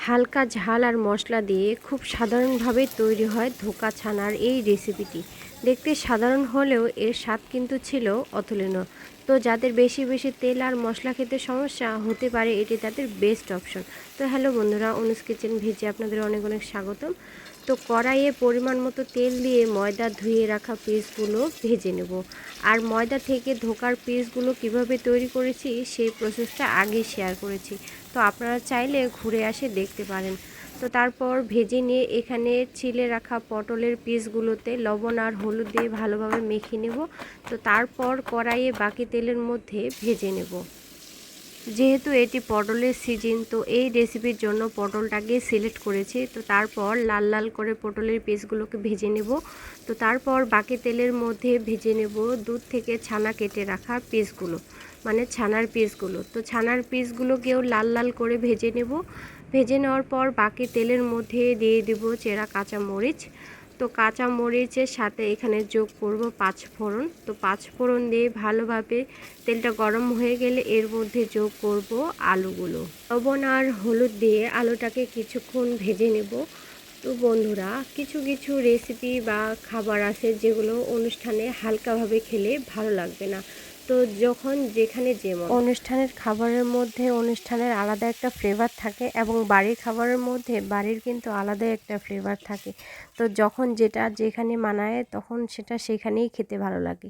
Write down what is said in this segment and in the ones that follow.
হালকা ঝাল আর মশলা দিয়ে খুব সাধারণভাবে তৈরি হয় ধোকা ছানার এই রেসিপিটি। দেখতে সাধারণ হলেও এর স্বাদ কিন্তু ছিল অতুলনীয়। তো যাদের বেশি বেশি তেল আর মশলা খেতে সমস্যা হতে পারে, এটি তাদের বেস্ট অপশন। তো হ্যালো বন্ধুরা, অনুজ কিচেন ভেজে আপনাদের অনেক অনেক স্বাগতম। তো কড়াইয়ে পরিমাণ মতো তেল দিয়ে ময়দা ধুয়ে রাখা পিসগুলো ভেজে নেব। আর ময়দা থেকে ধোকার পিসগুলো কিভাবে তৈরি করেছি সেই প্রসেসটা আগে শেয়ার করেছি, তো আপনারা চাইলে ঘুরে আসে দেখতে পারেন। তো তারপর ভেজে নিয়ে এখানে ছিলে রাখা পটলের পিসগুলোতে লবণ আর হলুদ দিয়ে ভালোভাবে মেখে নেব। তো তারপর কড়াইয়ে বাকি তেলের মধ্যে ভেজে নেব। যেহেতু এটি পটলের সিজন, তো এই রেসিপির জন্য পটলটাকে সিলেক্ট করেছি। তো তারপর লাল লাল করে পটলের পিসগুলোকে ভেজে নেব। তো তারপর বাকি তেলের মধ্যে ভেজে নেব দুধ থেকে ছানা কেটে রাখা পিসগুলো, মানে ছানার পিসগুলো। তো ছানার পিসগুলোকেও লাল লাল করে ভেজে নেব। ভেজে নেওয়ার পর বাকি তেলের মধ্যে দিয়ে দেব চেরা কাঁচামরিচ। তো কাঁচা মরিচের সাথে এখানে যোগ করব 5 ফোড়ন। তো 5 ফোড়ন দিয়ে ভালোভাবে তেলটা গরম হয়ে গেলে এর মধ্যে যোগ করব আলুগুলো। লবণ আর হলুদ দিয়ে আলুটাকে কিছুক্ষণ ভেজে নেব। তো বন্ধুরা, কিছু কিছু রেসিপি বা খাবার আছে যেগুলো অনুষ্ঠানে হালকাভাবে খেলে ভালো লাগবে না। তো যখন যেখানে যেমন অনুষ্ঠানের খাবারের মধ্যে অনুষ্ঠানের আলাদা একটা ফ্লেভার থাকে, এবং বাড়ির খাবারের মধ্যে বাড়ির কিন্তু আলাদা একটা ফ্লেভার থাকে। তো যখন যেটা যেখানে মানায় তখন সেটা সেখানেই খেতে ভালো লাগে।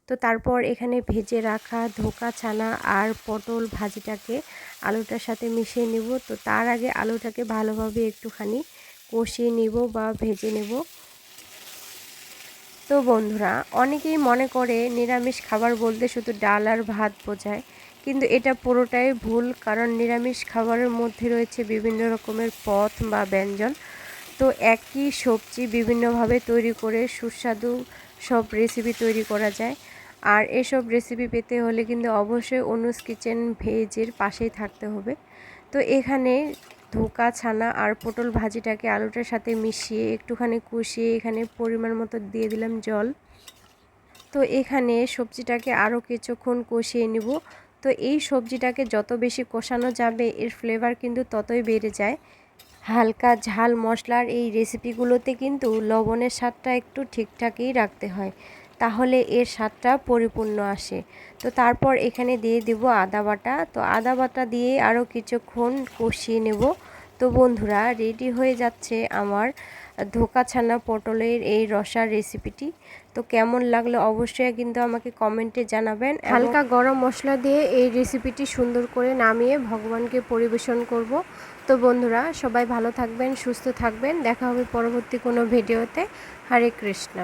তো তারপর এখানে ভেজে রাখা ধোকা ছানা আর পটল ভাজিটাকে আলুটার সাথে মিশিয়ে নেব। তো তার আগে আলুটাকে ভালোভাবে একটুখানি কষিয়ে নেব বা ভেজে নেব। তো বন্ধুরা, অনেকেই মনে করে নিরামিষ খাবার বলতে শুধু ডাল আর ভাত বোঝায়, কিন্তু এটা পুরোটাই ভুল। কারণ নিরামিষ খাবারের মধ্যে রয়েছে বিভিন্ন রকমের পদ বা ব্যঞ্জন। তো একই সবজি বিভিন্নভাবে তৈরি করে সুস্বাদু সব রেসিপি তৈরি করা যায়। আর এসব রেসিপি পেতে হলে কিন্তু অবশ্যই অনুজ কিচেন ভেজের পাশেই থাকতে হবে। তো এখানে ধোকা ছানা আর পটল ভাজিটাকে আলুটার সাথে মিশিয়ে একটুখানি কষিয়ে এখানে পরিমাণ মতো দিয়ে দিলাম জল। তো এখানে সবজিটাকে আরও কিছুক্ষণ কষিয়ে নেব। তো এই সবজিটাকে যত বেশি কষানো যাবে এর ফ্লেভার কিন্তু ততই বেড়ে যায়। হালকা ঝাল মশলার এই রেসিপিগুলোতে কিন্তু লবণের স্বাদটা একটু ঠিকঠাকই রাখতে হয়, তাহলে এর স্বাদটা পরিপূর্ণ আসে। তো তারপর এখানে দিয়ে দেব আদা বাটা। তো আদা বাটা দিয়ে আরও কিছুক্ষণ কষিয়ে নেব। তো বন্ধুরা, রেডি হয়ে যাচ্ছে আমার ধোকা ছানা পটলের এই রসার রেসিপিটি। তো কেমন লাগলো অবশ্যই কিন্তু আমাকে কমেন্টে জানাবেন। হালকা গরম মশলা দিয়ে এই রেসিপিটি সুন্দর করে নামিয়ে ভগবানকে পরিবেশন করব। তো বন্ধুরা, সবাই ভালো থাকবেন, সুস্থ থাকবেন। দেখা হবে পরবর্তী কোনো ভিডিওতে। হরে কৃষ্ণ।